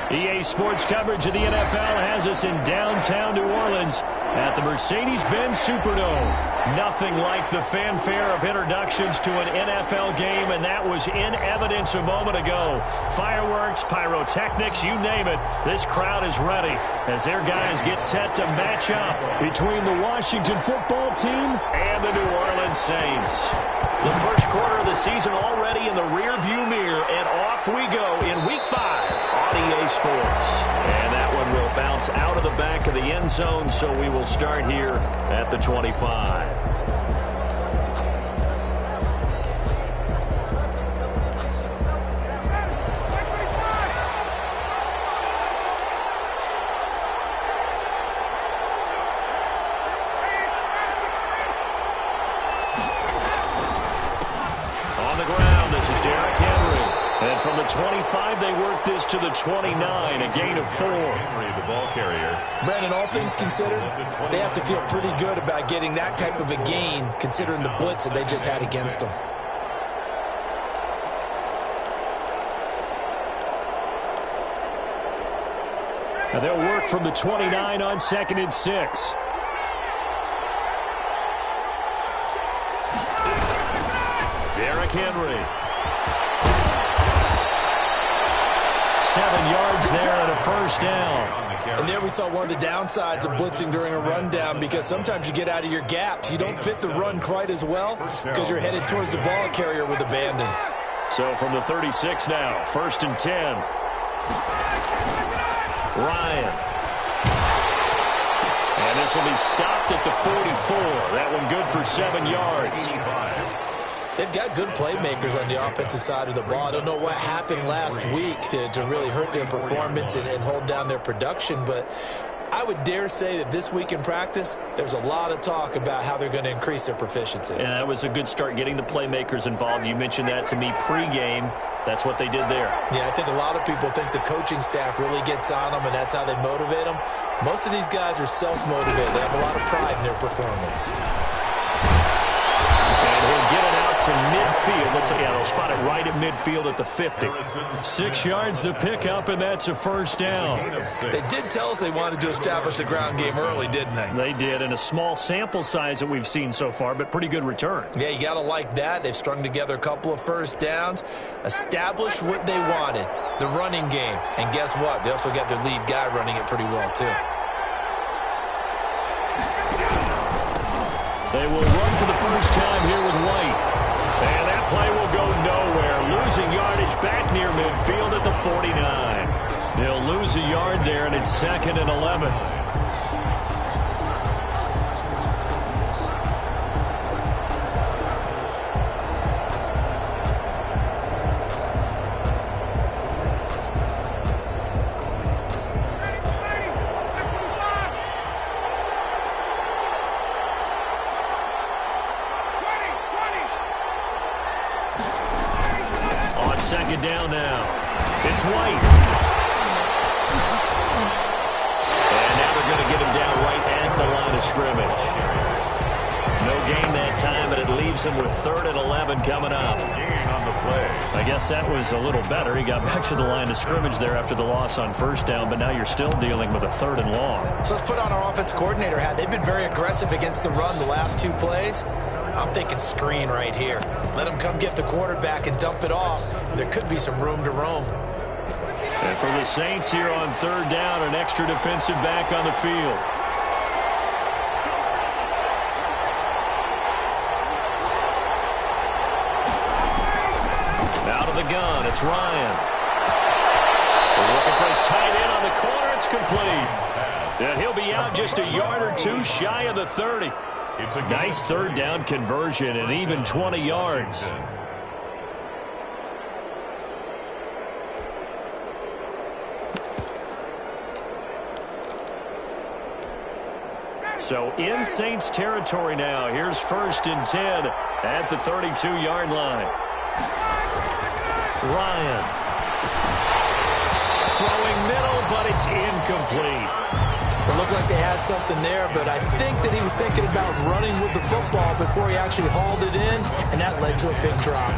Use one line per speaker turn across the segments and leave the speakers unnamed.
EA Sports coverage of the NFL has us in downtown New Orleans at the Mercedes-Benz Superdome. Nothing like the fanfare of introductions to an NFL game, and that was in evidence a moment ago. Fireworks, pyrotechnics, you name it. This crowd is ready as their guys get set to match up between the Washington football team and the New Orleans Saints. The first quarter of the season already in the rearview mirror, and off we go in Week 5 on EA Sports. And that one will bounce out of the back of the end zone, so we will start here at the 25.
From the 25, they work this to the 29, a gain of 4.
The ball carrier.
Brandon, all things considered, they have to feel pretty good about getting that type of a gain, considering the blitz that they just had against them.
And they'll work from the 29 on 2nd and 6.
Derrick Henry.
7 yards there and a first down.
And there we saw one of the downsides of blitzing during a rundown, because sometimes you get out of your gaps. You don't fit the run quite as well because you're headed towards the ball carrier with abandon.
So from the 36 now, 1st and 10. Ryan. And this will be stopped at the 44. That one good for 7 yards.
They've got good playmakers on the offensive side of the ball. I don't know what happened last week to really hurt their performance and hold down their production, but I would dare say that this week in practice, there's a lot of talk about how they're going to increase their proficiency.
And that was a good start, getting the playmakers involved. You mentioned that to me pregame. That's what they did there.
Yeah, I think a lot of people think the coaching staff really gets on them, and that's how they motivate them. Most of these guys are self-motivated. They have a lot of pride in their performance.
And he'll get it out to midfield. Let's say, they'll spot it right at midfield at the 50. 6 yards the pickup, and that's a first down.
They did tell us they wanted to establish the ground game early, didn't they?
They did, in a small sample size that we've seen so far, but pretty good return.
Yeah, you got to like that. They've strung together a couple of first downs, established what they wanted, the running game. And guess what? They also got their lead guy running it pretty well, too.
They will run for the first time here with White. And that play will go nowhere. Losing yardage back near midfield at the 49. They'll lose a yard there, and it's 2nd and 11. Second down now. It's White. And now they're going to get him down right at the line of scrimmage. No gain that time, and it leaves him with 3rd and 11 coming up. I guess that was a little better. He got back to the line of scrimmage there after the loss on first down, but now you're still dealing with a 3rd and long.
So let's put on our offense coordinator hat. They've been very aggressive against the run the last 2 plays. I'm thinking screen right here. Let him come get the quarterback and dump it off. There could be some room to roam.
And for the Saints here on 3rd down, an extra defensive back on the field. Out of the gun, it's Ryan. They're looking for his tight end on the corner. It's complete. And he'll be out just a yard or 2 shy of the 30. Nice 3rd down conversion and even 20 yards. So in Saints territory now. Here's 1st and 10 at the 32-yard line. Ryan. Throwing middle, but it's incomplete.
It looked like they had something there, but I think that he was thinking about running with the football before he actually hauled it in, and that led to a big drop.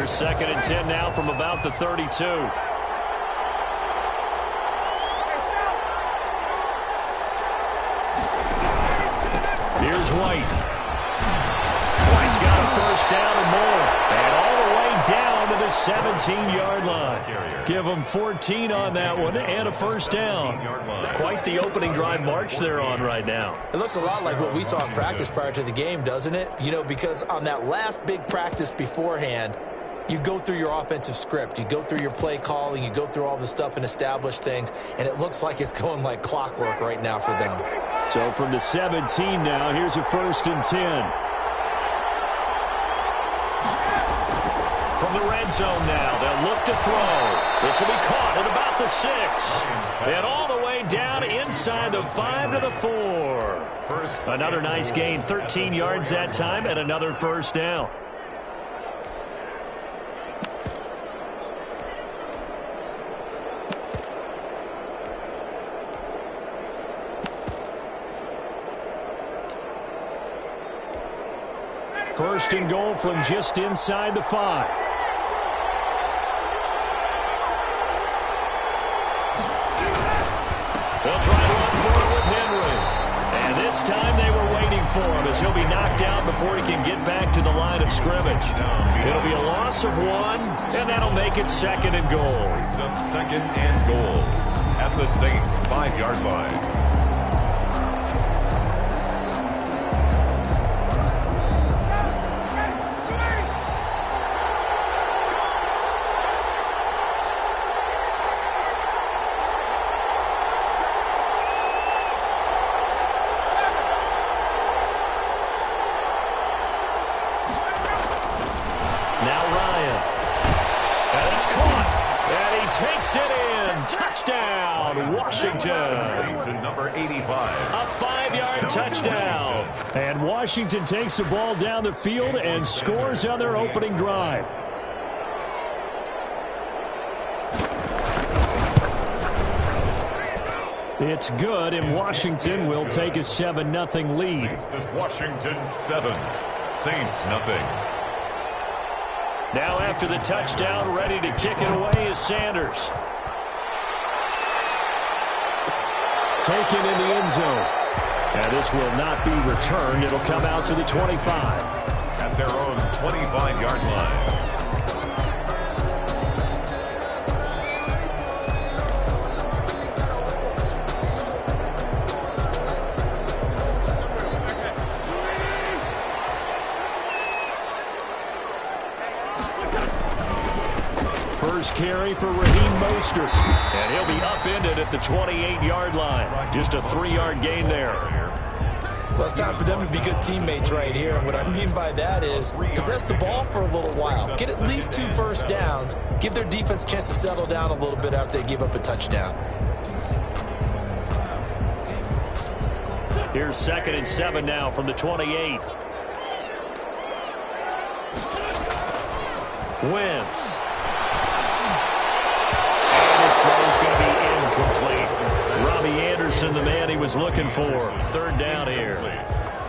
Here's 2nd and 10 now from about the 32. Here's White. White's got a first down and more. And all the way down to the 17-yard line. Give them 14 on that one and a first down. Quite the opening drive march they're on right now.
It looks a lot like what we saw in practice prior to the game, doesn't it? You know, because on that last big practice beforehand, you go through your offensive script. You go through your play calling. You go through all the stuff and establish things. And it looks like it's going like clockwork right now for them.
So from the 17 now, here's a 1st and 10. From the red zone now, they'll look to throw. This will be caught at about the 6. And all the way down inside the 5 to the 4. Another nice gain, 13 yards that time, and another first down. First and goal from just inside the 5. They'll try to run for it with Henry. And this time they were waiting for him as he'll be knocked out before he can get back to the line of scrimmage. It'll be a loss of 1, and that'll make it 2nd and goal.
2nd and goal at the Saints' 5-yard line.
Takes it in. Touchdown, Washington.
To number 85.
A 5-yard touchdown. And Washington takes the ball down the field and scores on their opening drive. It's good, and Washington will take a 7-0 lead.
Washington 7, Saints nothing.
Now after the touchdown, ready to kick it away is Sanders. Taken in the end zone. And this will not be returned. It'll come out to the 25.
At their own 25-yard line.
First carry for Raheem Mostert. And he'll be upended at the 28-yard line. Just a 3-yard gain there.
Well, it's time for them to be good teammates right here. And what I mean by that is possess the ball for a little while. Get at least 2 first downs. Give their defense a chance to settle down a little bit after they give up a touchdown.
Here's 2nd and 7 now from the 28. Wentz. Throw's going to be incomplete. Robbie Anderson, the man he was looking for. 3rd down here.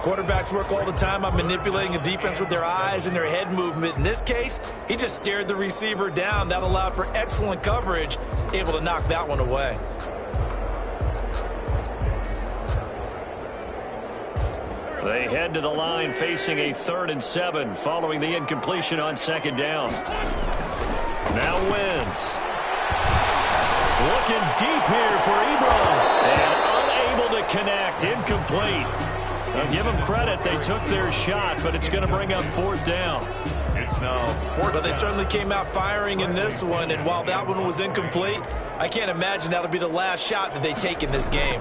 Quarterbacks work all the time on manipulating a defense with their eyes and their head movement. In this case, he just stared the receiver down. That allowed for excellent coverage, able to knock that one away.
They head to the line facing a 3rd and 7 following the incompletion on 2nd down. Now Wentz. Looking deep here for Ebron. And unable to connect. Incomplete. Now give them credit. They took their shot, but it's going to bring up 4th down.
It's now 4th down.
But they certainly came out firing in this one, and while that one was incomplete, I can't imagine that'll be the last shot that they take in this game.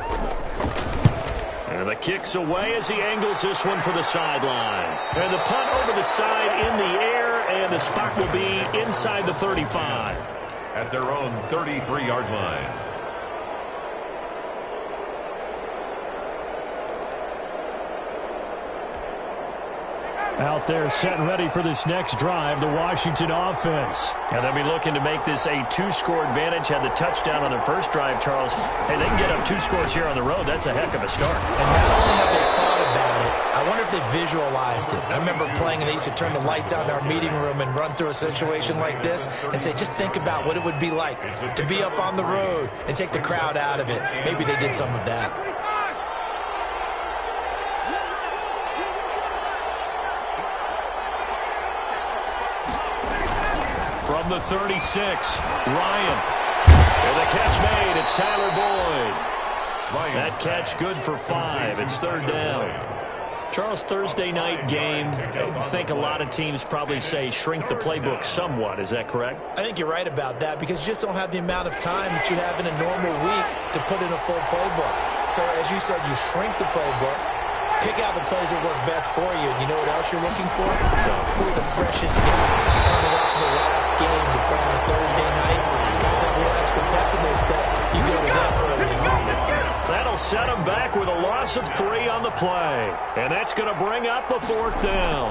And the kick's away as he angles this one for the sideline. And the punt over the side in the air, and the spot will be inside the 35.
At their own 33-yard line.
Out there set and ready for this next drive, the Washington offense. And they'll be looking to make this a 2-score advantage. Had the touchdown on their first drive, Charles. Hey, they can get up 2 scores here on the road. That's a heck of a start.
And not only have they thought about it, I wonder if they visualized it. I remember playing and they used to turn the lights out in our meeting room and run through a situation like this and say, just think about what it would be like to be up on the road and take the crowd out of it. Maybe they did some of that.
From the 36, Ryan. And the catch made. It's Tyler Boyd. That catch good for 5. It's 3rd down. Charles, Thursday night game, I think a lot of teams probably say shrink the playbook somewhat. Is that correct?
I think you're right about that because you just don't have the amount of time that you have in a normal week to put in a full playbook. So as you said, you shrink the playbook, pick out the plays that work best for you. And you know what else you're looking for? So who are the freshest guys coming up for the last game you play on a Thursday night? Guys have a little extra pep in their step. You go to them early and often.
That'll set them back with a loss of 3 on the play. And that's going to bring up a 4th down.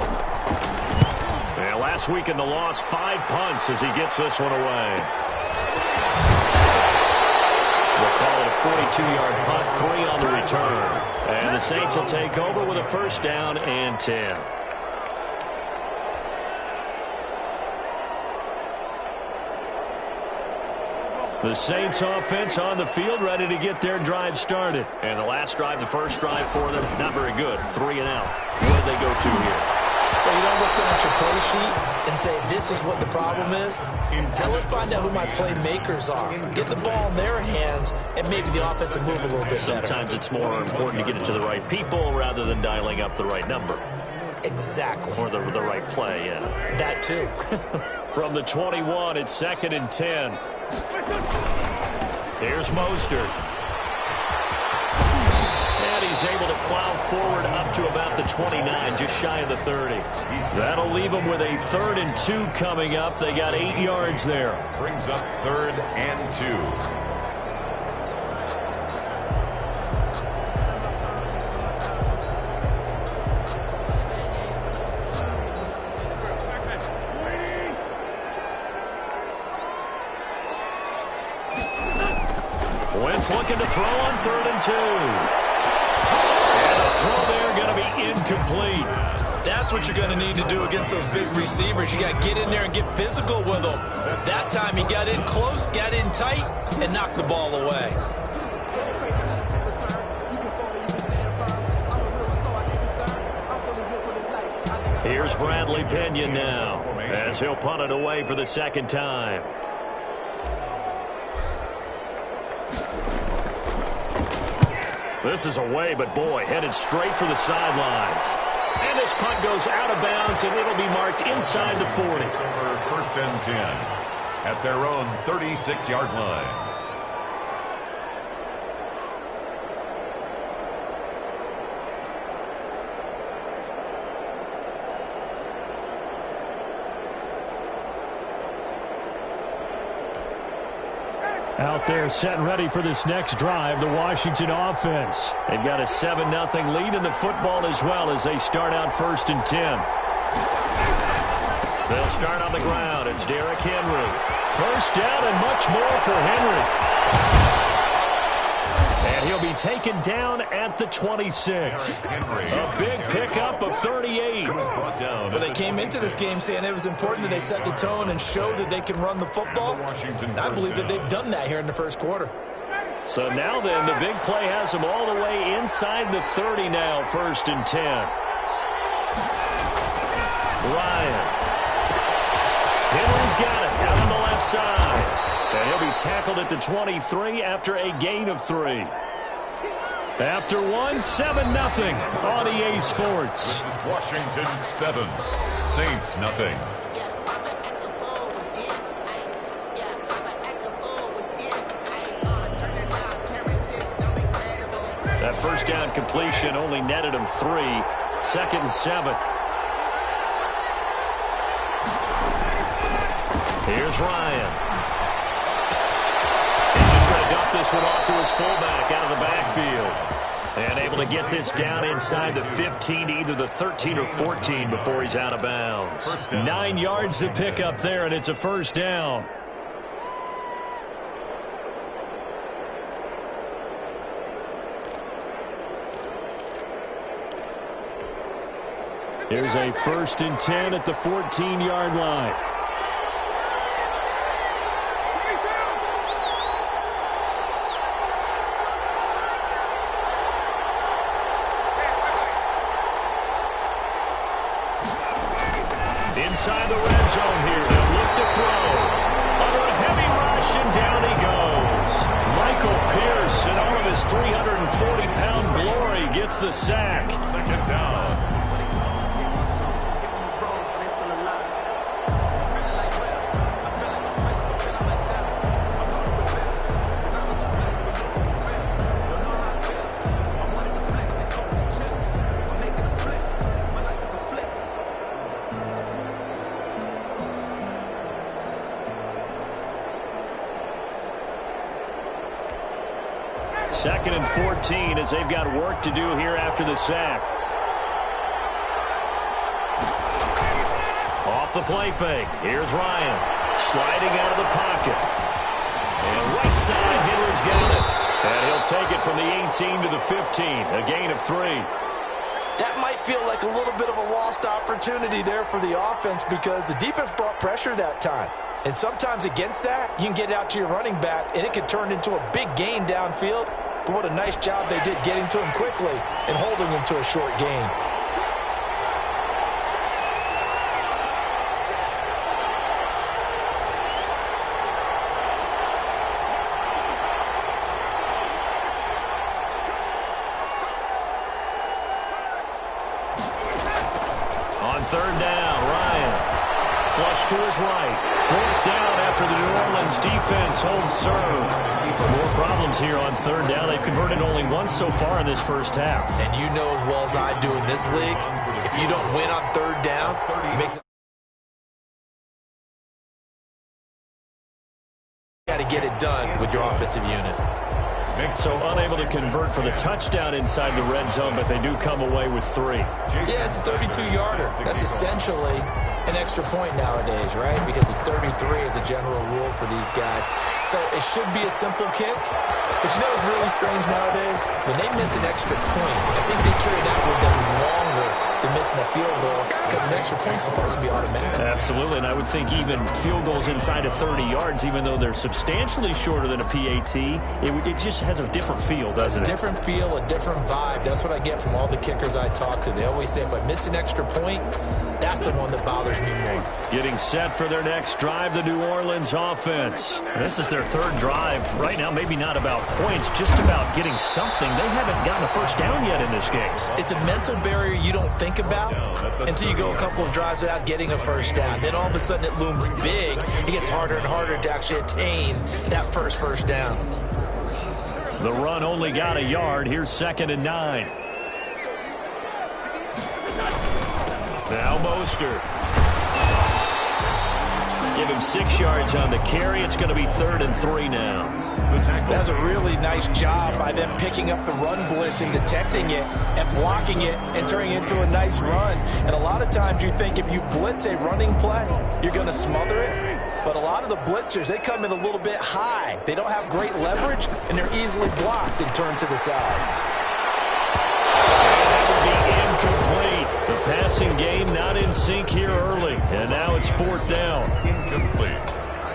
And last week in the loss, 5 punts as he gets this one away. We'll call it a 42-yard punt, 3 on the return. And the Saints will take over with a 1st down and 10. The Saints offense on the field, ready to get their drive started. And the last drive, the first drive for them, not very good. 3 and out. Where do they go to here?
Well, you don't look down at your play sheet and say, this is what the problem is. Now let's find out who my playmakers are. Get the ball in their hands, and maybe the offense will move a little bit better.
Sometimes it's more important to get it to the right people rather than dialing up the right number.
Exactly.
Or the right play, yeah.
That too.
From the 21, it's 2nd and 10. Here's Mostert. And he's able to plow forward up to about the 29, just shy of the 30. That'll leave them with a 3rd and 2 coming up. They got 8 yards there.
Brings up 3rd and 2.
Wentz looking to throw on 3rd and 2. And the throw there going to be incomplete.
That's what you're going to need to do against those big receivers. You got to get in there and get physical with them. That time he got in close, got in tight, and knocked the ball away.
Here's Bradley Pinion now as he'll punt it away for the 2nd time. This is away, but boy, headed straight for the sidelines. And this punt goes out of bounds, and it'll be marked inside the 40.
1st and 10 at their own 36-yard line.
Out there set and ready for this next drive, the Washington offense. They've got a 7-0 lead in the football as well as they start out 1st and 10. They'll start on the ground. It's Derrick Henry. 1st down and much more for Henry. And he'll be taken down at the 26. A big pickup of 38.
Well, they came into this game saying it was important that they set the tone and show that they can run the football. I believe that they've done that here in the 1st quarter.
So now then, the big play has them all the way inside the 30 now, 1st and 10. Ryan. Henry's got it out on the left side. And he'll be tackled at the 23 after a gain of 3. After 1, 7-0 on EA Sports.
This is Washington 7, Saints nothing.
That 1st down completion only netted him 3. 2nd and 7. Here's Ryan. Dump this one off to his fullback out of the backfield. And able to get this down inside the 15, either the 13 or 14 before he's out of bounds. 9 yards to pick up there, and it's a 1st down. Here's a 1st and 10 at the 14-yard line. Inside the red zone here. They'll look to throw. Under a heavy rush, and down he goes. Michael Pierce, in all of his 340-pound glory, gets the sack.
2nd down.
Second and 14 as they've got work to do here after the sack. Off the play fake. Here's Ryan sliding out of the pocket. And right side, Hitler's got it. And he'll take it from the 18 to the 15. A gain of 3.
That might feel like a little bit of a lost opportunity there for the offense because the defense brought pressure that time. And sometimes against that, you can get it out to your running back, and it can turn into a big gain downfield. But what a nice job they did getting to him quickly and holding him to a short gain.
On 3rd down, Ryan. Flush to his right. 4th down after the New Orleans defense holds serve. More problems here on 3rd down. They've converted only once so far in this first half.
And you know as well as I do in this league, if you don't win on 3rd down, it makes it got to get it done with your offensive unit.
So unable to convert for the touchdown inside the red zone, but they do come away with 3.
Yeah, it's a 32-yarder. That's essentially an extra point nowadays, right? Because it's 33 as a general rule for these guys. So it should be a simple kick. But you know what's really strange nowadays? When they miss an extra point, I think they carry that with them longer than missing a field goal because an extra point's supposed to be automatic.
Absolutely, and I would think even field goals inside of 30 yards, even though they're substantially shorter than a PAT, it just has a different feel, doesn't it?
A different feel, a different vibe. That's what I get from all the kickers I talk to. They always say if I miss an extra point, that's the one that bothers me more.
Getting set for their next drive, the New Orleans offense. This is their 3rd drive. Right now, maybe not about points, just about getting something. They haven't gotten a first down yet in this game.
It's a mental barrier you don't think about until you go a couple of drives without getting a first down. Then all of a sudden it looms big. It gets harder and harder to actually attain that first down.
The run only got a yard. Here's 2nd and 9. Now Mostert. Give him 6 yards on the carry. It's going to be 3rd and 3 now.
That's a really nice job by them picking up the run blitz and detecting it and blocking it and turning it into a nice run. And a lot of times you think if you blitz a running play, you're going to smother it. But a lot of the blitzers, they come in a little bit high. They don't have great leverage, and they're easily blocked and turned to the side.
Incomplete. The passing game not in sync here early. And now it's 4th down.
Incomplete.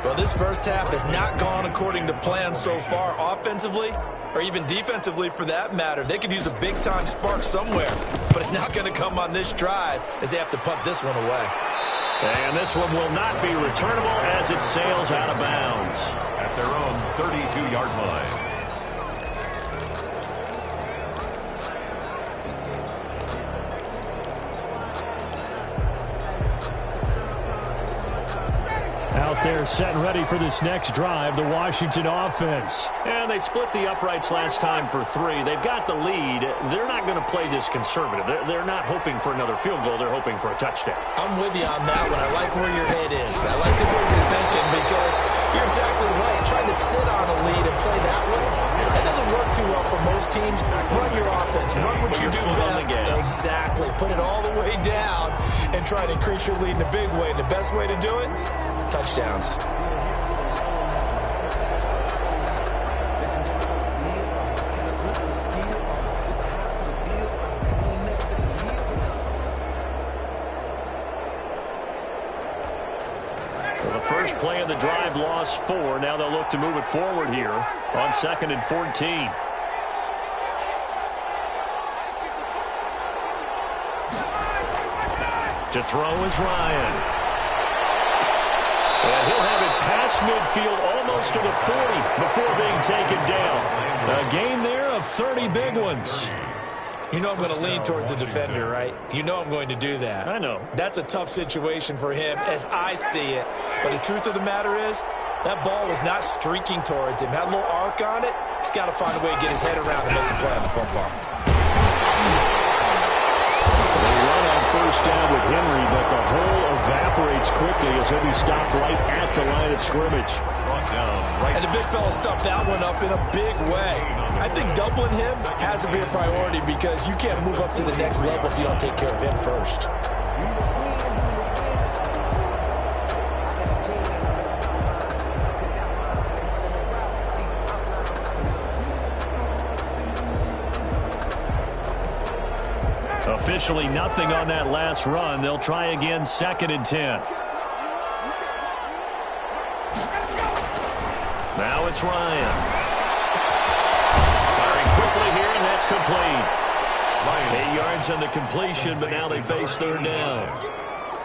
Well, this first half has not gone according to plan so far offensively or even defensively for that matter. They could use a big-time spark somewhere, but it's not going to come on this drive as they have to punt this one away.
And this one will not be returnable as it sails out of bounds.
At their own 32-yard line.
Out there set and ready for this next drive, the Washington offense. And they split the uprights last time for 3. They've got the lead. They're not going to play this conservative. They're not hoping for another field goal. They're hoping for a touchdown.
I'm with you on that one. I like where your head is. I like the way you're thinking because you're exactly right. Trying to sit on a lead and play that way, that doesn't work too well for most teams. Run your offense. Run what you do best. Exactly. Put it all the way down and try to increase your lead in a big way. And the best way to do it, touchdowns.
play in the drive, lost 4. Now they'll look to move it forward here on 2nd and 14. To throw is Ryan. And he'll have it past midfield almost to the 40 before being taken down. A gain there of 30 big ones.
You know I'm going to lean towards the defender, right? You know I'm going to do that.
I know.
That's a tough situation for him as I see it. But the truth of the matter is, that ball was not streaking towards him. Had a little arc on it. He's got to find a way to get his head around and make a play on the football.
They run on first down with Henry, but the hole evaporates quickly as he'll be stopped right at the line of scrimmage.
And the big fella stuffed that one up in a big way. I think doubling him has to be a priority because you can't move up to the next level if you don't take care of him first.
Officially nothing on that last run. They'll try again, 2nd and 10. Now it's Ryan. Firing quickly here, and that's complete. 8 yards on the completion, but now they face 3rd down.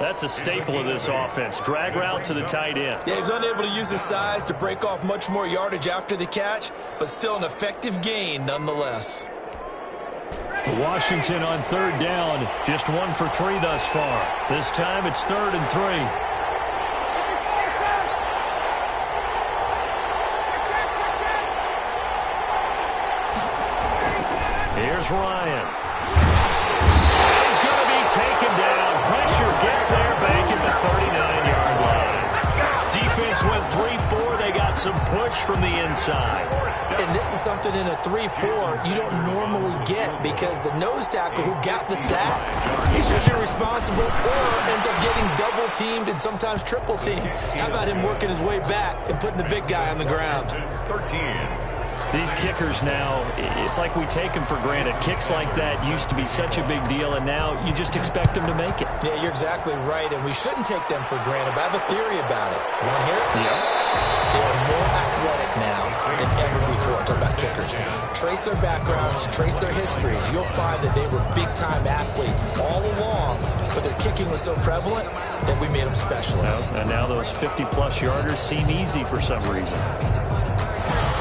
That's a staple of this offense. Drag route to the tight end.
Yeah, he was unable to use his size to break off much more yardage after the catch, but still an effective gain nonetheless.
Washington on 3rd down, just 1 for 3 thus far. This time it's 3rd and 3. Here's Ryan. He's going to be taken down. Pressure gets there back at the 39-yard line. Defense went 3-4. They got some push from the inside.
And this is something in a 3-4 you don't normally get because the nose tackle who got the sack, he should be responsible or ends up getting double-teamed and sometimes triple-teamed. How about him working his way back and putting the big guy on the ground?
13.
These kickers now, it's like we take them for granted. Kicks like that used to be such a big deal, and now you just expect them to make it.
Yeah, you're exactly right, and we shouldn't take them for granted, but I have a theory about it. You want to hear it?
Yeah.
They are more athletic now than ever before. Talk about kickers. Trace their backgrounds, trace their histories. You'll find that they were big-time athletes all along, but their kicking was so prevalent that we made them specialists.
Well, and now those 50-plus yarders seem easy for some reason.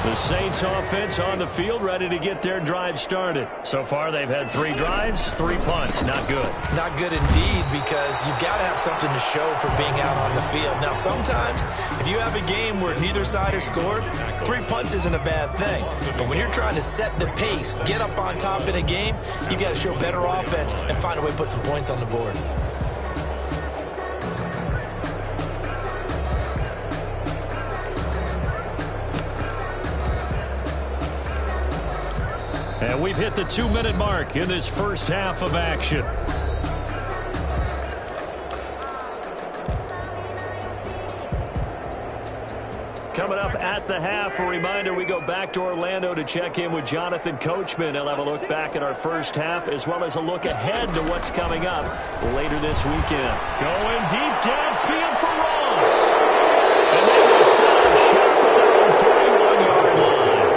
The Saints offense on the field, ready to get their drive started. So far, they've had 3 drives, 3 punts. Not good.
Not good indeed, because you've got to have something to show for being out on the field. Now, sometimes, if you have a game where neither side has scored, 3 punts isn't a bad thing. But when you're trying to set the pace, get up on top in a game, you've got to show better offense and find a way to put some points on the board.
And we've hit the 2-minute mark in this first half of action. Coming up at the half, a reminder, we go back to Orlando to check in with Jonathan Coachman. He'll have a look back at our first half as well as a look ahead to what's coming up later this weekend. Going deep downfield for Ross. And they will set up shop at their own 41-yard line.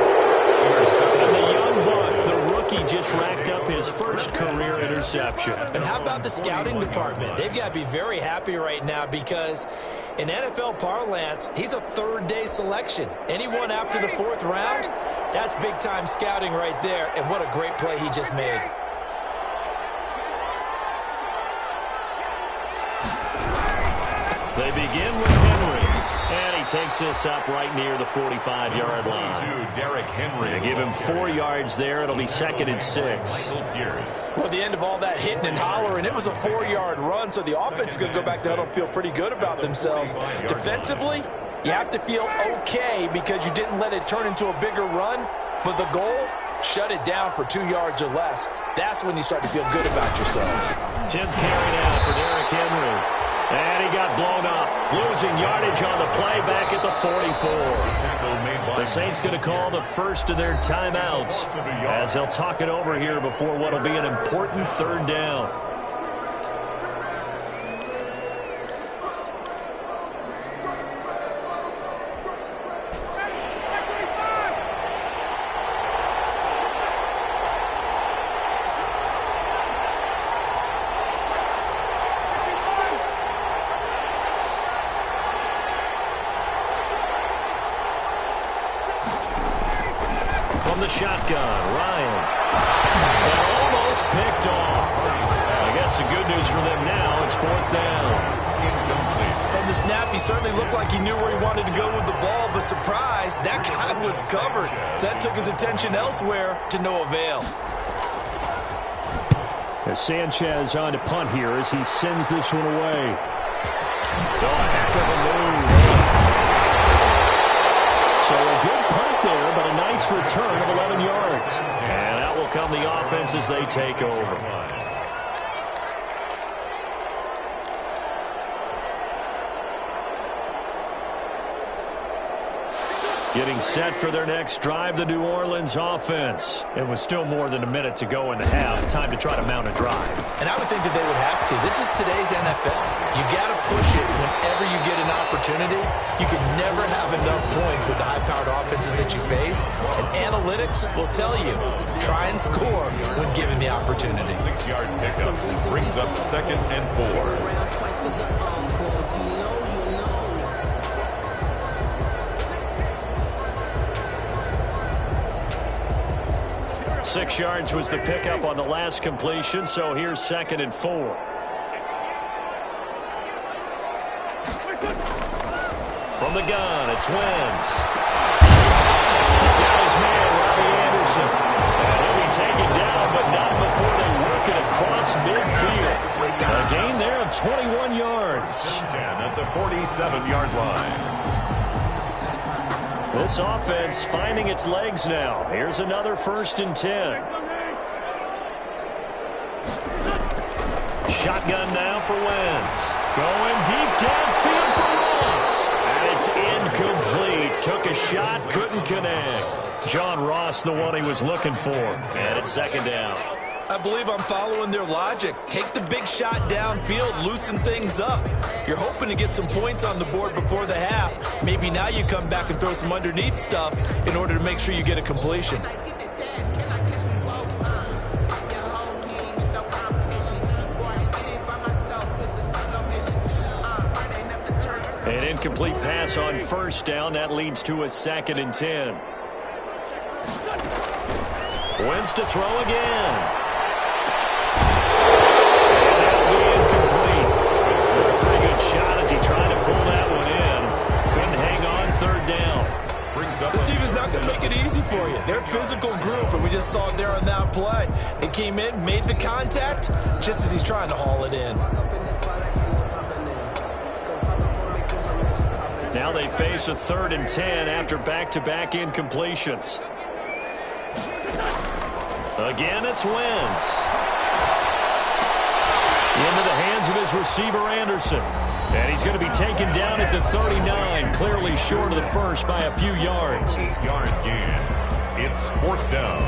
And the young buck, the rookie, just racked up his first career interception.
And how about the scouting department? They've got to be very happy right now because in NFL parlance, he's a third-day selection. Anyone after the 4th round, that's big-time scouting right there. And what a great play he just made.
They begin with Henry. And he takes this up right near the 45-yard line.
Derrick Henry.
They give him 4 yards there. It'll be 2nd and 6.
Well, at the end of all that hitting and hollering, it was a 4-yard run, so the offense is going to go back there and feel pretty good about themselves. Defensively, you have to feel okay because you didn't let it turn into a bigger run, but the goal, shut it down for 2 yards or less. That's when you start to feel good about yourselves.
10th carry now for Derrick Henry. And he got blown up, losing yardage on the play back at the 44. The Saints going to call the first of their timeouts as they'll talk it over here before what will be an important 3rd down. From the shotgun, Ryan. And almost picked off. I guess the good news for them now, it's 4th down.
From the snap, he certainly looked like he knew where he wanted to go with the ball, but surprise, that guy was covered. So that took his attention elsewhere to no avail.
As Sanchez on to punt here as he sends this one away. Oh, a heck of a move. So a good punt there, but a nice return of 11 yards. And out will come the offense as they take over. Getting set for their next drive, the New Orleans offense. It was still more than a minute to go in the half. Time to try to mount a drive.
And I would think that they would have to. This is today's NFL. You got to push it whenever you get an opportunity. You can never have enough points with the high-powered offenses that you face. And analytics will tell you, try and score when given the opportunity.
6-yard pickup brings up 2nd and 4.
6 yards was the pickup on the last completion, so here's 2nd and 4. From the gun, it's Wentz. Got his man, Robbie Anderson. And he'll be taken down, but not before they work it across midfield. A gain there of 21 yards.
10 at the 47-yard line.
This offense finding its legs now. Here's another 1st and 10. Shotgun now for Wentz. Going deep downfield for Ross. And it's incomplete. Took a shot, couldn't connect. John Ross, the one he was looking for. And it's 2nd down.
I believe I'm following their logic. Take the big shot downfield, loosen things up. You're hoping to get some points on the board before the half. Maybe now you come back and throw some underneath stuff in order to make sure you get a completion.
An incomplete pass on 1st down. That leads to a 2nd and 10. Wentz to throw again. Shot as he tried to pull that one in. Couldn't hang on. 3rd down.
This team is not going to make it easy for you. They're a physical group, and we just saw it there on that play. It came in, made the contact, just as he's trying to haul it in.
Now they face a 3rd and 10 after back-to-back incompletions. Again, it's Wentz. Into the hands of his receiver, Anderson. And he's going to be taken down at the 39, clearly short of the first by a few yards.
8-yard gain. It's 4th down.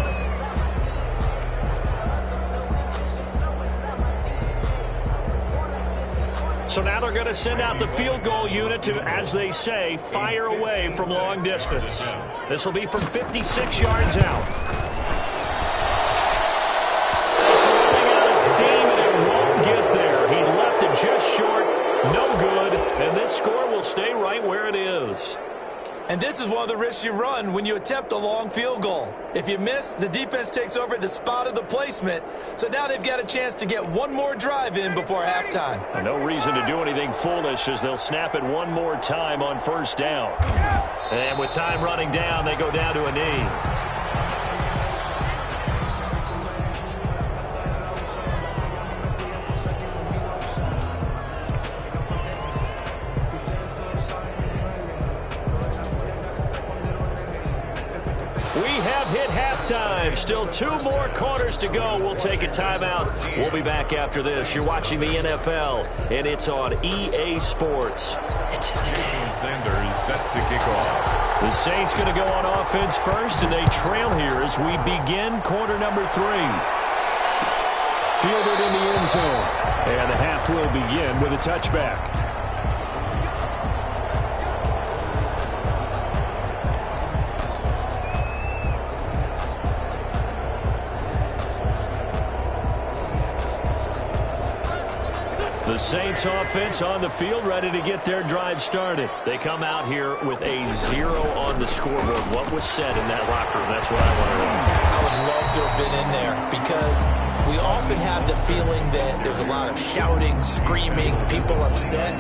So now they're going to send out the field goal unit to, as they say, fire away from long distance. This will be from 56 yards out. Just short, no good, and this score will stay right where it is.
And this is one of the risks you run when you attempt a long field goal. If you miss, the defense takes over at the spot of the placement, so now they've got a chance to get one more drive in before halftime.
No reason to do anything foolish as they'll snap it one more time on 1st down. And with time running down, they go down to a knee. Halftime. Still 2 more quarters to go. We'll take a timeout. We'll be back after this. You're watching the NFL, and it's on EA Sports. It's in the game.
Sanders set to kick off.
The Saints going to go on offense first, and they trail here as we begin quarter number 3. Fielded in the end zone. And the half will begin with a touchback. The The Saints offense on the field, ready to get their drive started. They come out here with a 0 on the scoreboard. What was said in that locker room? That's what I want to know.
I would love to have been in there because we often have the feeling that there's a lot of shouting, screaming, people upset.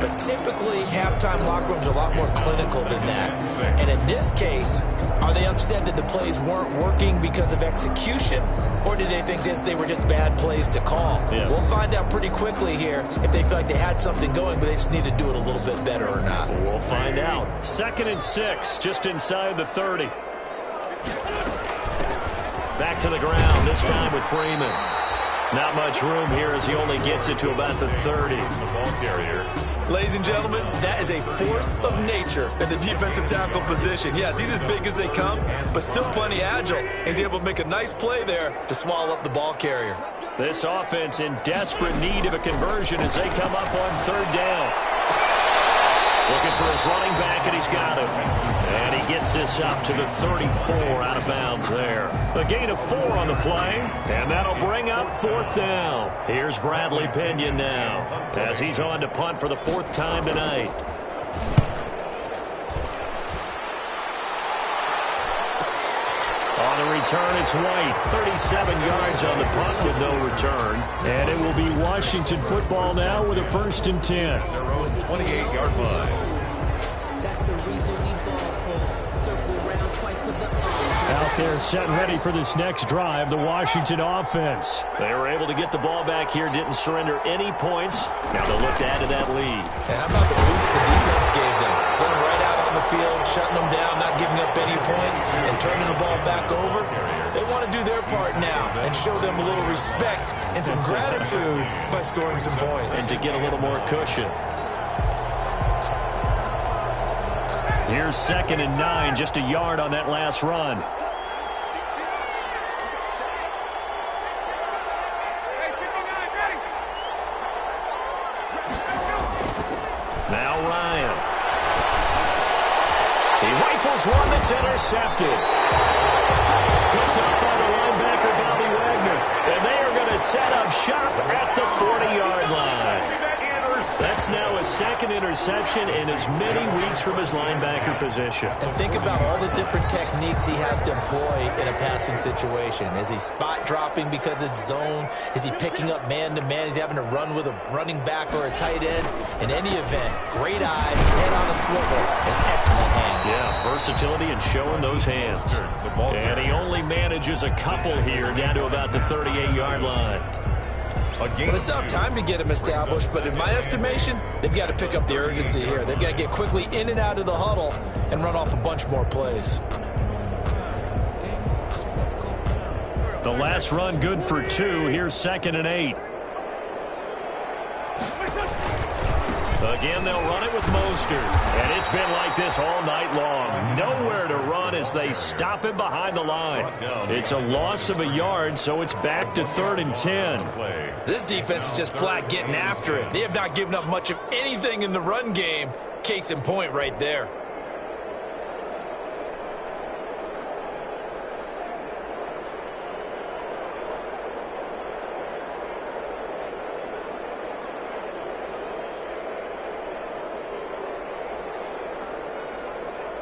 But typically, halftime locker rooms are a lot more clinical than that. And in this case, are they upset that the plays weren't working because of execution? Or did they think they were just bad plays to call?
Yeah.
We'll find out pretty quickly here if they feel like they had something going, but they just need to do it a little bit better or not.
We'll find out. 2nd and 6, just inside the 30. Back to the ground, this time with Freeman. Not much room here as he only gets it to about the 30. The ball carrier.
Ladies and gentlemen, that is a force of nature in the defensive tackle position. Yes, he's as big as they come, but still plenty agile. He's able to make a nice play there to swallow up the ball carrier.
This offense in desperate need of a conversion as they come up on 3rd down. Looking for his running back, and he's got him. And he gets this up to the 34 out of bounds there. A gain of 4 on the play, and that'll bring up 4th down. Here's Bradley Pinion now as he's on to punt for the 4th time tonight. On the return, it's White. 37 yards on the punt with no return. And it will be Washington football now with a 1st and 10.
Their own 28-yard line.
Out there set and ready for this next drive, the Washington offense. They were able to get the ball back here, didn't surrender any points. Now they'll look to add to that lead.
And how about the boost the defense gave them? Going right out on the field, shutting them down, not giving up any points, and turning the ball back over. They want to do their part now and show them a little respect and some gratitude by scoring some points.
And to get a little more cushion. Here's 2nd and 9, just a yard on that last run. Now Ryan. He rifles one that's intercepted. Picked up by the linebacker, Bobby Wagner. And they are going to set up shop at the 40-yard line. That's now his 2nd interception in as many weeks from his linebacker position.
And think about all the different techniques he has to employ in a passing situation. Is he spot dropping because it's zone? Is he picking up man-to-man? Is he having to run with a running back or a tight end? In any event, great eyes, head on a swivel, and excellent hands.
Yeah, versatility and showing those hands. And he only manages a couple here down to about the 38-yard line.
Well, they still have time to get him established, but in my estimation, they've got to pick up the urgency here. They've got to get quickly in and out of the huddle and run off a bunch more plays.
The last run good for 2. Here's 2nd and 8. Again, they'll run it with Mostert. And it's been like this all night long. Nowhere to run as they stop him behind the line. It's a loss of a yard, so it's back to 3rd and 10.
This defense is just flat getting after it. They have not given up much of anything in the run game. Case in point right there.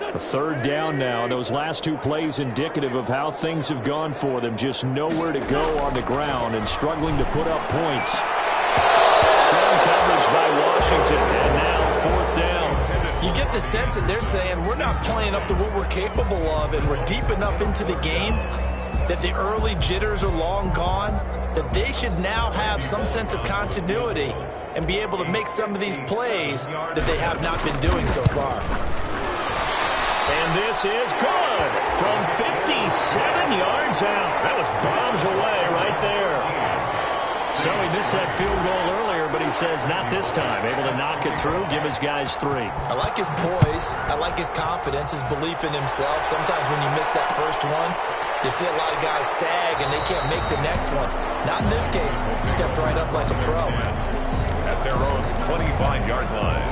A 3rd down now. Those last 2 plays indicative of how things have gone for them. Just nowhere to go on the ground and struggling to put up points. Strong coverage by Washington. And now 4th down.
You get the sense that they're saying we're not playing up to what we're capable of, and we're deep enough into the game that the early jitters are long gone, that they should now have some sense of continuity and be able to make some of these plays that they have not been doing so far.
And this is good from 57 yards out. That was bombs away right there. So he missed that field goal earlier, but he says not this time. Able to knock it through, give his guys 3.
I like his poise. I like his confidence, his belief in himself. Sometimes when you miss that first one, you see a lot of guys sag and they can't make the next one. Not in this case. Stepped right up like a pro.
At their own 25-yard line.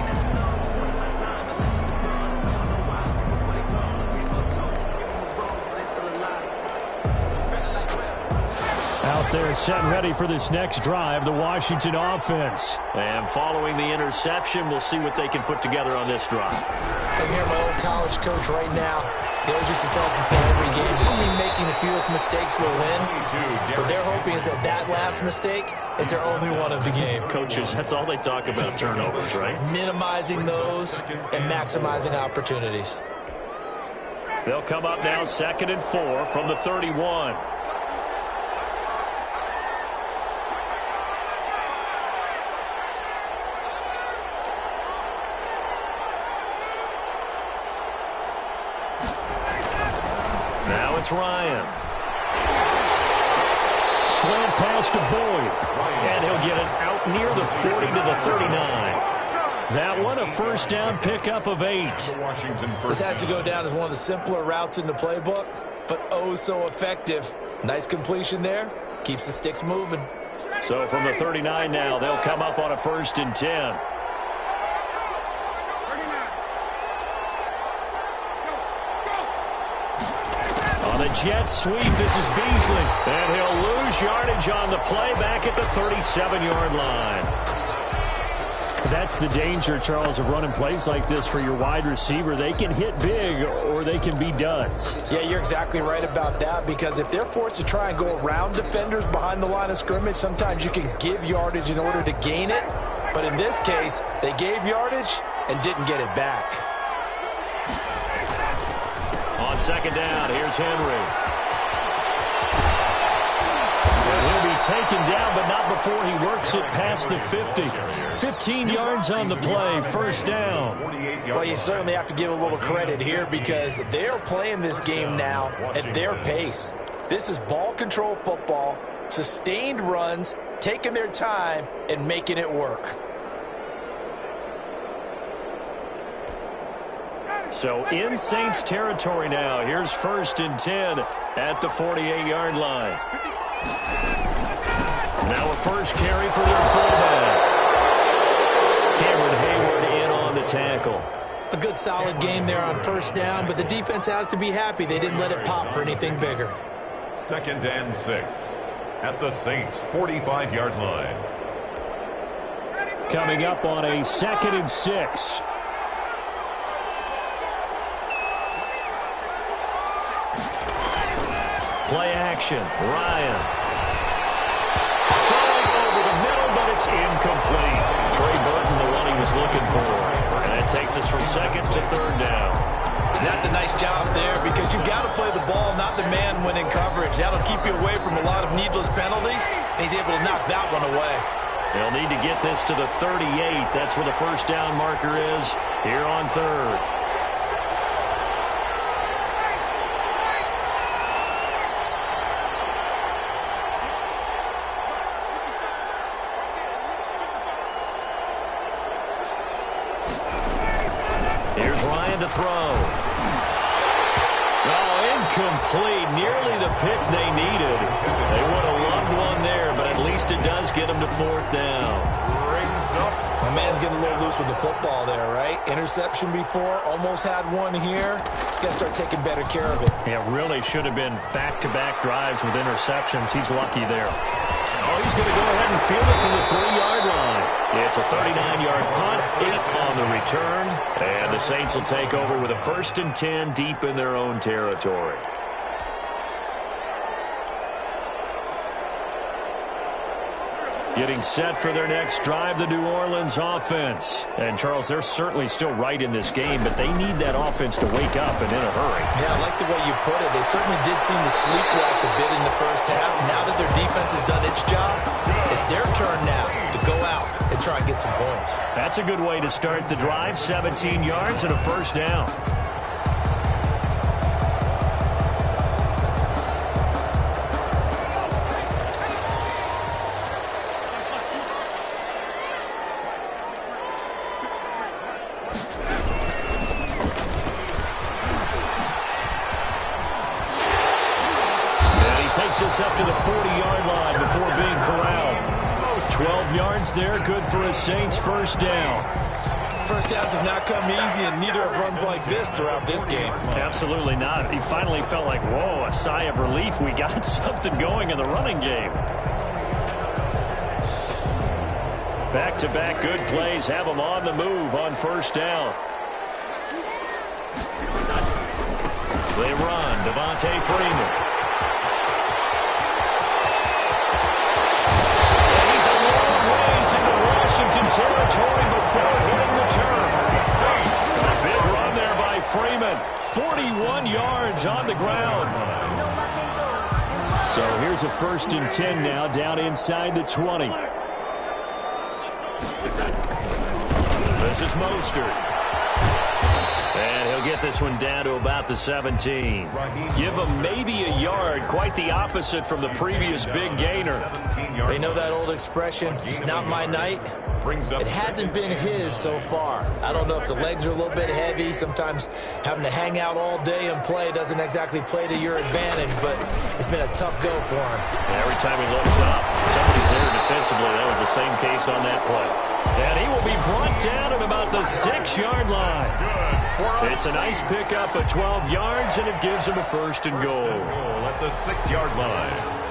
Out there are set and ready for this next drive, the Washington offense.
And following the interception, we'll see what they can put together on this drive.
I hear my old college coach right now. He always used to tell us before every game, the team making the fewest mistakes will win. What they're hoping is that that last mistake is their only one of the game.
Coaches, that's all they talk about, turnovers, right?
Minimizing those and maximizing opportunities.
They'll come up now 2nd and 4 from the 31. Now it's Ryan.
Slant pass to Boyd.
And he'll get it out near the 40 to the 39.
That one, a first down pickup of 8.
This has to go down as one of the simpler routes in the playbook, but oh so effective. Nice completion there. Keeps the sticks moving.
So from the 39 now, they'll come up on a 1st and 10.
On the jet sweep, this is Beasley.
And he'll lose yardage on the play back at the 37-yard line.
That's the danger, Charles, of running plays like this for your wide receiver. They can hit big or they can be duds.
Yeah, you're exactly right about that, because if they're forced to try and go around defenders behind the line of scrimmage, sometimes you can give yardage in order to gain it. But in this case, they gave yardage and didn't get it back.
On 2nd down, here's Henry.
He'll be taken down, but not before he works it past the 50. 15 yards on the play, 1st down.
Well, you certainly have to give a little credit here, because they're playing this game now at their pace. This is ball control football, sustained runs, taking their time and making it work.
So in Saints territory now. Here's 1st and 10 at the 48-yard line. Now a first carry for their fullback. Cameron Hayward in on the tackle.
A good solid game there on 1st down, but the defense has to be happy they didn't let it pop for anything bigger.
2nd and 6 at the Saints 45-yard line.
Coming up on a 2nd and 6.
Play action. Ryan. Throwing over the middle, but it's incomplete. Trey Burton, the one he was looking for. And that takes us from 2nd to 3rd down.
And that's a nice job there, because you've got to play the ball, not the man when in coverage. That'll keep you away from a lot of needless penalties, and he's able to knock that one away.
They'll need to get this to the 38. That's where the 1st down marker is here on 3rd. Here's Ryan to throw. Oh, incomplete. Nearly the pick they needed. They would have loved one there, but at least it does get them to 4th down.
My man's getting a little loose with the football there, right? Interception before, almost had one here. He's got to start taking better care of it.
Yeah, really should have been back-to-back drives with interceptions. He's lucky there.
Oh, he's going to go ahead and field it from the 3-yard line. It's a 39-yard punt, 8 on the return, and the Saints will take over with a 1st and 10 deep in their own territory.
Getting set for their next drive, the New Orleans offense. And, Charles, they're certainly still right in this game, but they need that offense to wake up and in a hurry.
Yeah, I like the way you put it. They certainly did seem to sleepwalk a bit in the 1st half. Now that their defense has done its job, it's their turn now to go out and try and get some points.
That's a good way to start the drive. 17 yards and a 1st down. Takes us up to the 40-yard line before being corralled. 12 yards there, good for a Saints 1st down.
1st downs have not come easy, and neither have runs like this throughout this game.
Absolutely not. He finally felt like, whoa, a sigh of relief. We got something going in the running game. Back-to-back good plays have them on the move on first down. They run. Devontae Freeman. And he's a long ways into Washington territory before hitting the turf. Big run there by Freeman. 41 yards on the ground. So here's a 1st and 10 now, down inside the 20. This is Mostert. And he'll get this one down to about the 17. Give him maybe a yard, quite the opposite from the previous big gainer.
They know that old expression, it's not my night. It hasn't been his so far. I don't know if the legs are a little bit heavy. Sometimes having to hang out all day and play doesn't exactly play to your advantage, but it's been a tough go for him.
Every time he looks up, somebody's there defensively. That was the same case on that play. And he will be brought down at about the 6-yard line. It's a nice pickup of 12 yards, and it gives him a 1st and goal.
At the 6-yard line.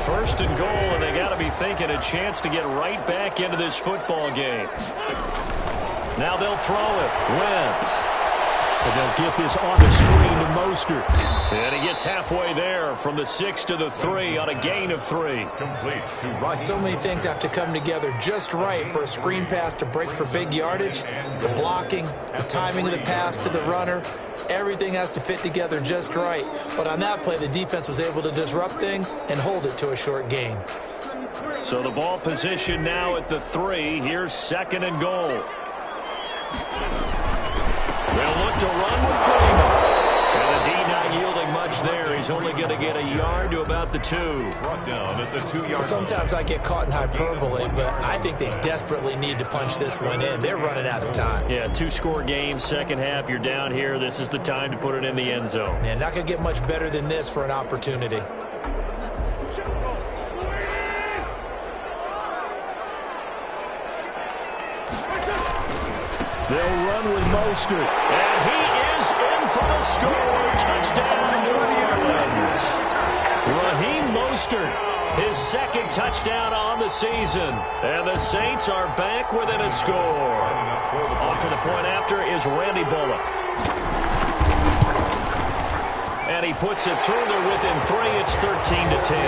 1st and goal, and they got to be thinking a chance to get right back into this football game. Now they'll throw it. Wentz. And they'll get this on the screen to Mostert. And he gets halfway there from the 6 to the 3 on a gain of 3.
Complete to Rodgers.
So many things have to come together just right for a screen pass to break for big yardage. The blocking, the timing of the pass to the runner, everything has to fit together just right. But on that play, the defense was able to disrupt things and hold it to a short gain.
So the ball position now at the 3. Here's 2nd and goal. They'll look to run with Freeman. And the D not yielding much there. He's only going to get a yard to about the 2.
Brought down at the 2-yard line.
Sometimes I get caught in hyperbole, but I think they desperately need to punch this one in. They're running out of time.
Yeah, 2-score game, second half. You're down here. This is the time to put it in the end zone.
Yeah, not going to get much better than this for an opportunity.
They'll run with Mostert. And he is in for the score. Touchdown, New Orleans. Raheem Mostert, his 2nd touchdown on the season. And the Saints are back within a score. On for the point after is Randy Bullock. And he puts it through there within 3. It's 13 to 10.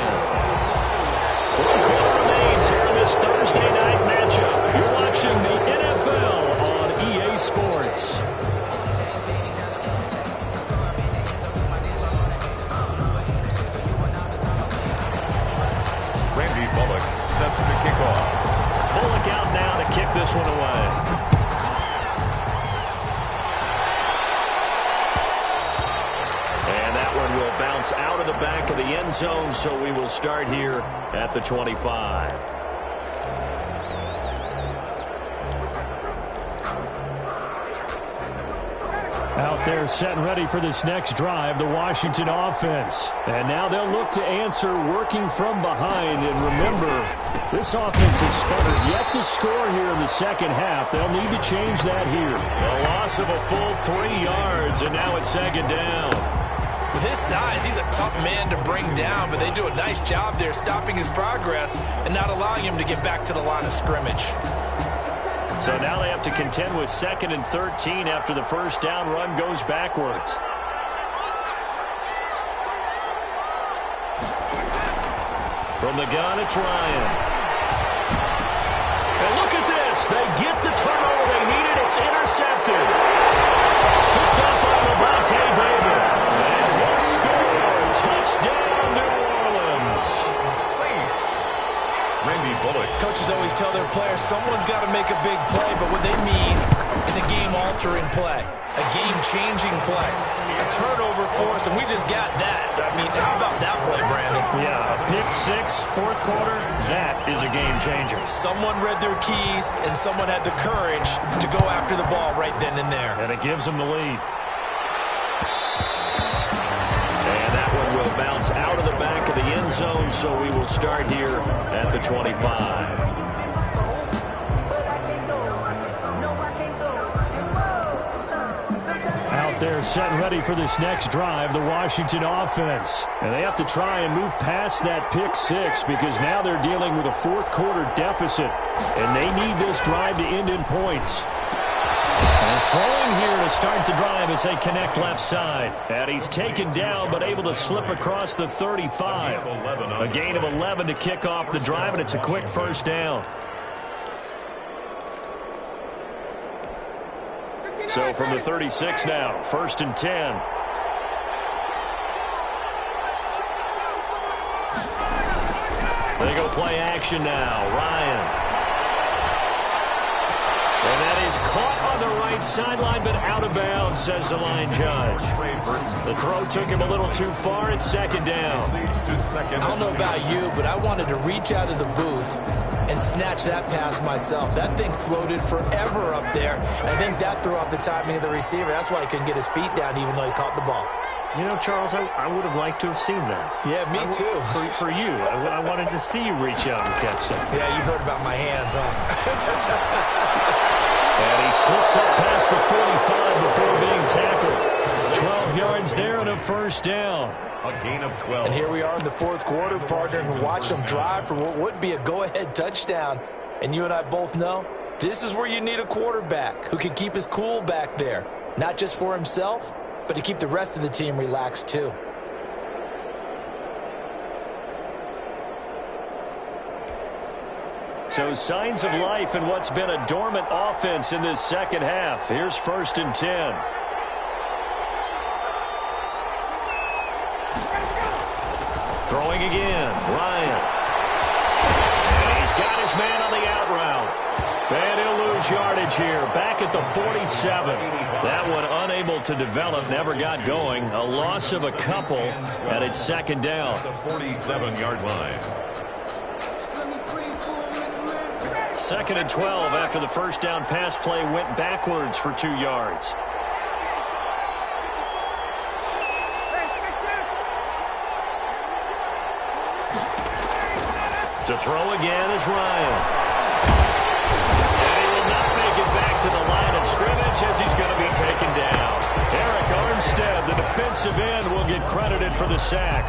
1 quarter remains here in this Thursday night matchup. You're watching the NFL on EA Sports.
Randy Bullock set to kick off.
Bullock out now to kick this one away. And that one will bounce out of the back of the end zone, so we will start here at the 25. Out there set and ready for this next drive, the Washington offense. And now they'll look to answer working from behind. And remember, this offense has sputtered yet to score here in the second half. They'll need to change that here. A loss of a full 3 yards, and now it's 2nd down.
With his size, he's a tough man to bring down, but they do a nice job there stopping his progress and not allowing him to get back to the line of scrimmage.
So now they have to contend with 2nd and 13 after the first down run goes backwards. From the gun, it's Ryan. And look at this. They get the turnover they needed. It's intercepted. Picked up by Devontae Davis. And he'll score. Touchdown, New Orleans.
Randy Bullock.
Coaches always tell their players someone's got to make a big play, but what they mean is a game-altering play, a game-changing play, a turnover force, and we just got that. I mean, how about that play, Brandon?
Yeah, a pick 6, 4th quarter, that is a game-changer.
Someone read their keys, and someone had the courage to go after the ball right then and there.
And it gives them the lead. And that one will bounce out of the back of the end zone, so we will start here at the 25. out there set and ready for this next drive, the Washington offense. And they have to try and move past that pick six because now they're dealing with a fourth quarter deficit. And they need this drive to end in points. And throwing here to start the drive as they connect left side. And he's taken down but able to slip across the 35. A gain of 11 to kick off the drive, and it's a quick first down. So from the 36 now, 1st and 10. They go play action now. Ryan. And that is caught on the right sideline, but out of bounds, says the line judge. The throw took him a little too far. It's 2nd down.
I don't know about you, but I wanted to reach out of the booth and snatch that pass myself. That thing floated forever up there. And I think that threw off the timing of the receiver. That's why he couldn't get his feet down even though he caught the ball.
You know, Charles, I would have liked to have seen that.
Yeah, me too.
For you. I wanted to see you reach out and catch that.
Yeah, you've heard about my hands, huh?
And he slips up past the 45 before being tackled. 12 yards there and a first down.
A gain of 12.
And here we are in the fourth quarter, partner, and watch them drive for what would be a go-ahead touchdown. And you and I both know this is where you need a quarterback who can keep his cool back there. Not just for himself, but to keep the rest of the team relaxed too.
So signs of life in what's been a dormant offense in this second half. Here's 1st and 10. Throwing again, Ryan. And he's got his man on the out route. And he'll lose yardage here. Back at the 47. That one unable to develop, never got going. A loss of a couple, and it's 2nd down.
The 47-yard line.
2nd and 12 after the first down pass play went backwards for 2 yards. To throw again is Ryan. And he will not make it back to the line of scrimmage as he's going to be taken down. Eric Armstead, the defensive end, will get credited for the sack.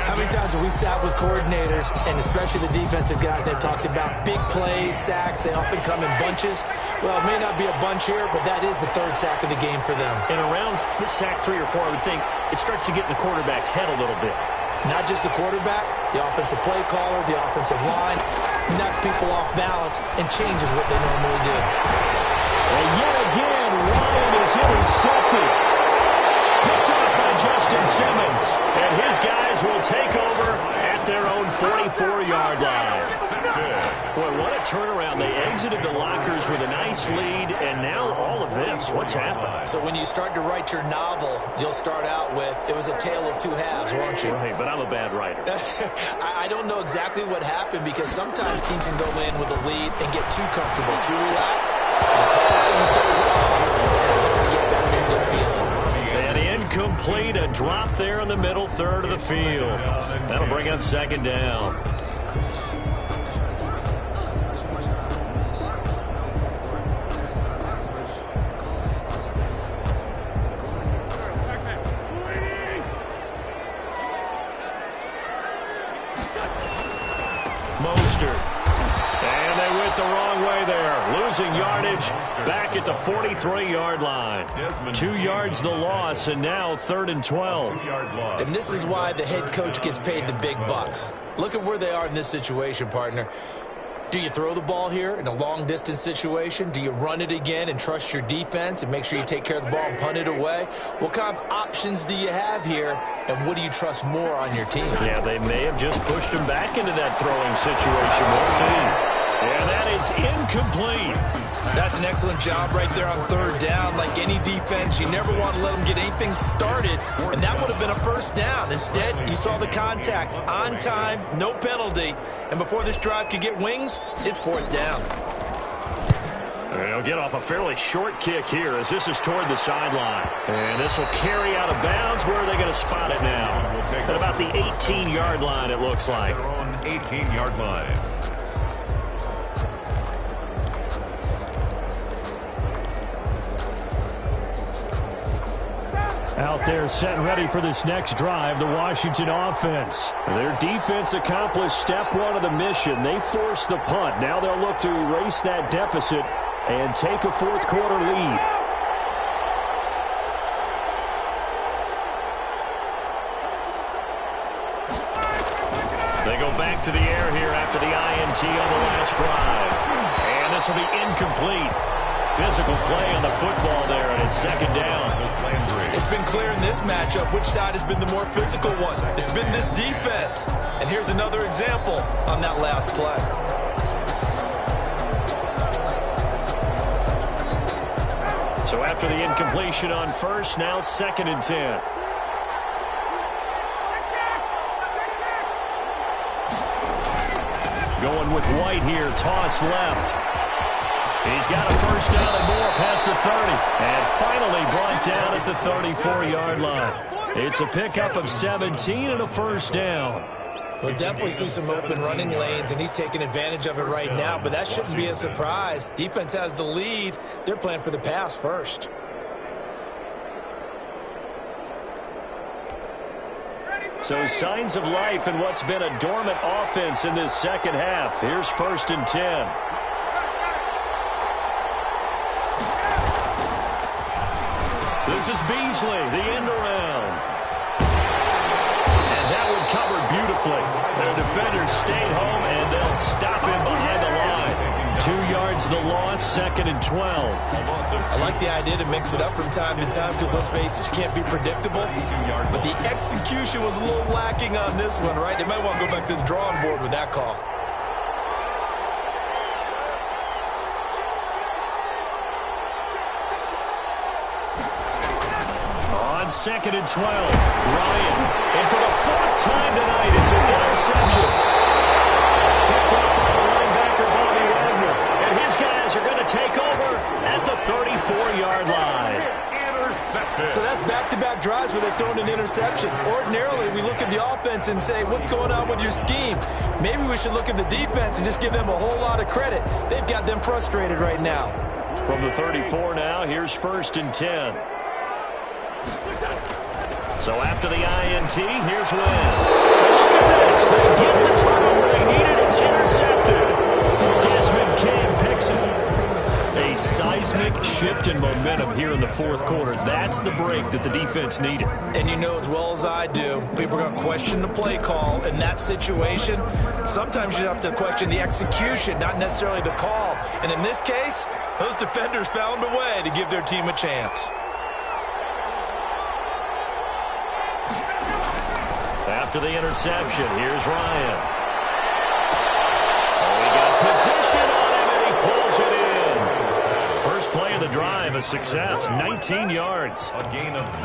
How many times have we sat with coordinators, and especially the defensive guys that talked about big plays, sacks, they often come in bunches. Well, it may not be a bunch here, but that is the 3rd sack of the game for them.
And around sack 3 or 4, I would think it starts to get in the quarterback's head a little bit.
Not just the quarterback, the offensive play caller, the offensive line, knocks people off balance and changes what they normally do.
And yet again, Ryan is intercepted. Picked up by Justin Simmons. And his guys will take over at their own 44-yard line. Boy, what a turnaround. They exited the lockers with a nice lead, and now all of this. What's happened?
So when you start to write your novel, you'll start out with, it was a tale of 2 halves, won't you?
Right, but I'm a bad writer.
I don't know exactly what happened because sometimes teams can go in with a lead and get too comfortable, too relaxed, and a couple of things go wrong, and it's hard to get back that good feeling.
And incomplete, a drop there in the middle third of the field. That'll bring up 2nd down. And they went the wrong way there. Losing yardage back at the 43-yard line. 2 yards the loss, and now 3rd and 12.
And this is why the head coach gets paid the big bucks. Look at where they are in this situation, partner. Do you throw the ball here in a long-distance situation? Do you run it again and trust your defense and make sure you take care of the ball and punt it away? What kind of options do you have here, and what do you trust more on your team?
Yeah, they may have just pushed him back into that throwing situation. We'll see. And that is incomplete.
That's an excellent job right there on 3rd down. Like any defense, you never want to let them get anything started, and that would have been a first down. Instead, you saw the contact on time, no penalty, and before this drive could get wings, it's 4th down.
They'll get off a fairly short kick here as this is toward the sideline. And this will carry out of bounds. Where are they going to spot it now? At about the 18-yard line, it looks like.
Their own 18-yard line.
Out there set and ready for this next drive, the Washington offense. Their defense accomplished step one of the mission. They forced the punt. Now they'll look to erase that deficit and take a fourth quarter lead. They go back to the air here after the INT on the last drive. And this will be incomplete. Physical play on the football there, and it's second down.
It's been clear in this matchup which side has been the more physical one. It's been this defense. And here's another example on that last play.
So after the incompletion on first, now 2nd and 10. Going with White here, toss left. He's got a first down and more past the 30. And finally brought down at the 34-yard line. It's a pickup of 17 and a first down.
We'll definitely see some open running lanes, and he's taking advantage of it right now, but that shouldn't be a surprise. Defense has the lead. They're playing for the pass first.
So signs of life in what's been a dormant offense in this second half. Here's 1st and 10. This is Beasley, the end around. And that one covered beautifully. Their defenders stayed home, and they'll stop him behind the line. 2 yards the loss, 2nd and 12.
I like the idea to mix it up from time to time because, let's face it, you can't be predictable. But the execution was a little lacking on this one, right? They might want to go back to the drawing board with that call.
On 2nd and 12, Ryan. And for the 4th time tonight, it's an interception. Picked up by the linebacker, Bobby Wagner. And his guys are going to take over at the 34-yard line.
So that's back-to-back drives where they've thrown an interception. Ordinarily, we look at the offense and say, what's going on with your scheme? Maybe we should look at the defense and just give them a whole lot of credit. They've got them frustrated right now.
From the 34 now, here's 1st and 10. So after the INT, here's Wentz. Look at this. They get the turnover they needed. It's intercepted. Desmond King picks it. A seismic shift in momentum here in the fourth quarter. That's the break that the defense needed.
And you know as well as I do, people are going to question the play call in that situation. Sometimes you have to question the execution, not necessarily the call. And in this case, those defenders found a way to give their team a chance.
After the interception, here's Ryan. Oh, he got position on him, and he pulls it in. First play of the drive, a success, 19 yards.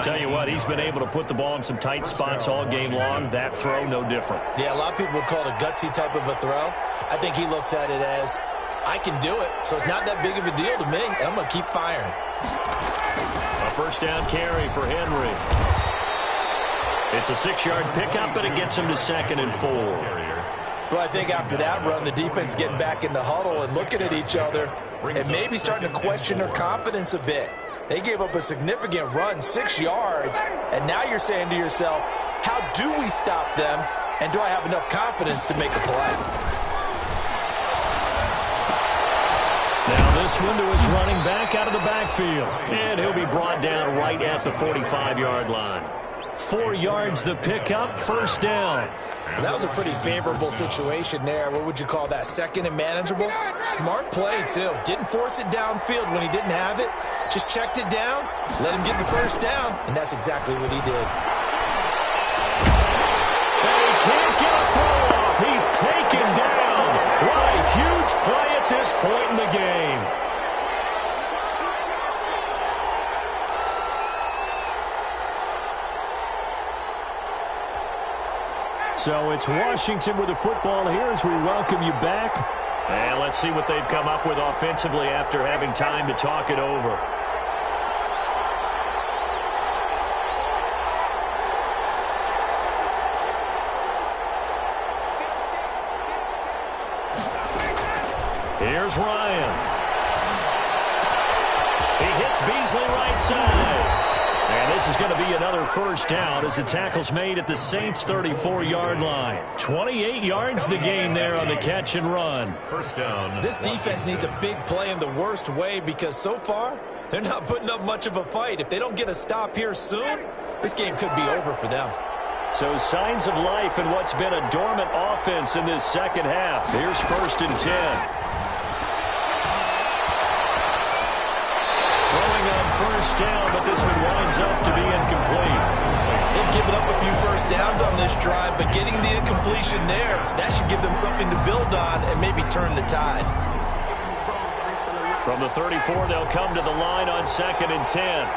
Tell you what, he's been able to put the ball in some tight spots all game long. That throw, no different.
Yeah, a lot of people would call it a gutsy type of a throw. I think he looks at it as, I can do it, so it's not that big of a deal to me, and I'm going to keep firing.
A first down carry for Henry. It's a 6-yard pickup, but it gets him to 2nd and 4.
Well, I think after that run, the defense is getting back in the huddle and looking at each other and maybe starting to question their confidence a bit. They gave up a significant run, 6 yards, and now you're saying to yourself, how do we stop them, and do I have enough confidence to make a play?
Now this one to his running back out of the backfield, and he'll be brought down right at the 45-yard line. 4 yards the pickup, first down.
Well, that was a pretty favorable situation there. What would you call that? 2nd and manageable? Smart play, too. Didn't force it downfield when he didn't have it. Just checked it down, let him get the first down, and that's exactly what he did.
And he can't get a throw off. He's taken down. What a huge play at this point in the game. So it's Washington with the football here as we welcome you back. And let's see what they've come up with offensively after having time to talk it over. Here's Ryan. He hits Beasley right side. And this is going to be another first down as the tackle's made at the Saints' 34-yard line. 28 yards the gain there on the catch and run.
First down.
This defense needs a big play in the worst way because so far they're not putting up much of a fight. If they don't get a stop here soon, this game could be over for them.
So signs of life in what's been a dormant offense in this second half. Here's 1st and 10. Throwing on first down, but this one winds up to be incomplete.
They've given up a few first downs on this drive, but getting the incompletion there, that should give them something to build on and maybe turn the tide.
From the 34, they'll come to the line on 2nd and 10.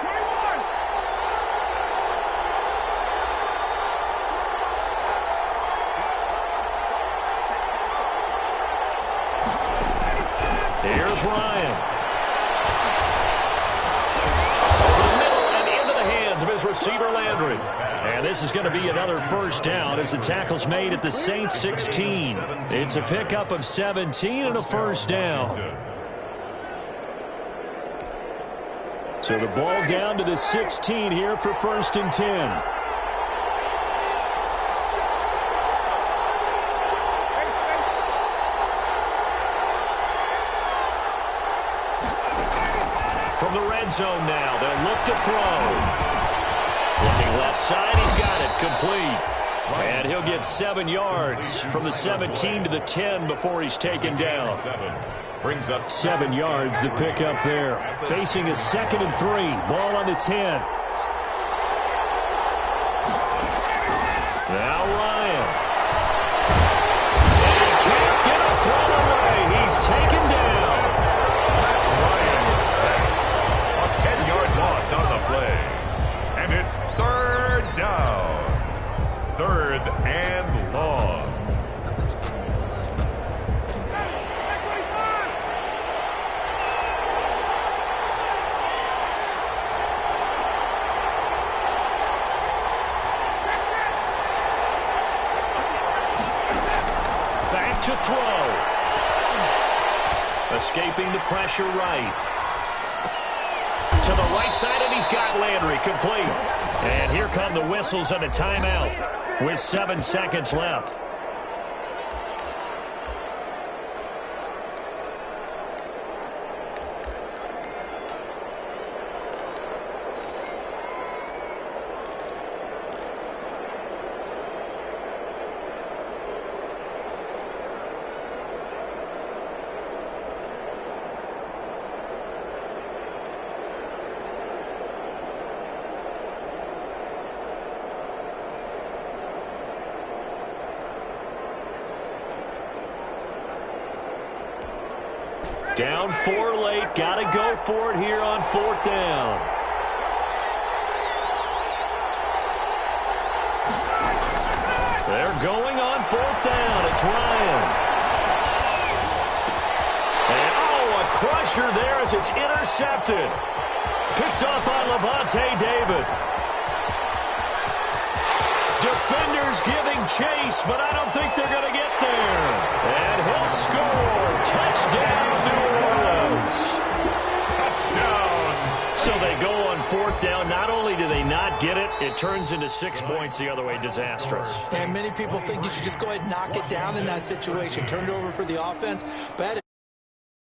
Here's Ryan. Over the middle and into the hands of his receiver, Landry. And this is going to be another first down as the tackle's made at the Saints 16. It's a pickup of 17 and a first down. So the ball down to the 16 here for 1st and 10. From the red zone now, they'll look to throw. Looking left side, he's got it, complete. And he'll get 7 yards from the 17 to the 10 before he's taken down.
Brings up
7 yards, the pickup there. Facing a 2nd and 3, ball on the 10. Now Ryan. And he can't get a throw away. He's taken down.
a 10-yard loss on the play. And it's 3rd down. 3rd and long.
Back to throw. Escaping the pressure right. To the right side, and he's got Landry complete. And here come the whistles and a timeout with 7 seconds left. Down 4 late. Got to go for it here on 4th down. They're going on 4th down. It's Ryan. And, oh, a crusher there as it's intercepted. Picked up on Levante David. Defenders giving chase, but I don't think they're going to get there. And he'll score. Touchdown, New Orleans.
Touchdown.
So they go on 4th down. Not only do they not get it, it turns into 6 points the other way. Disastrous.
And many people think you should just go ahead and knock it down in that situation. Turn it over for the offense. But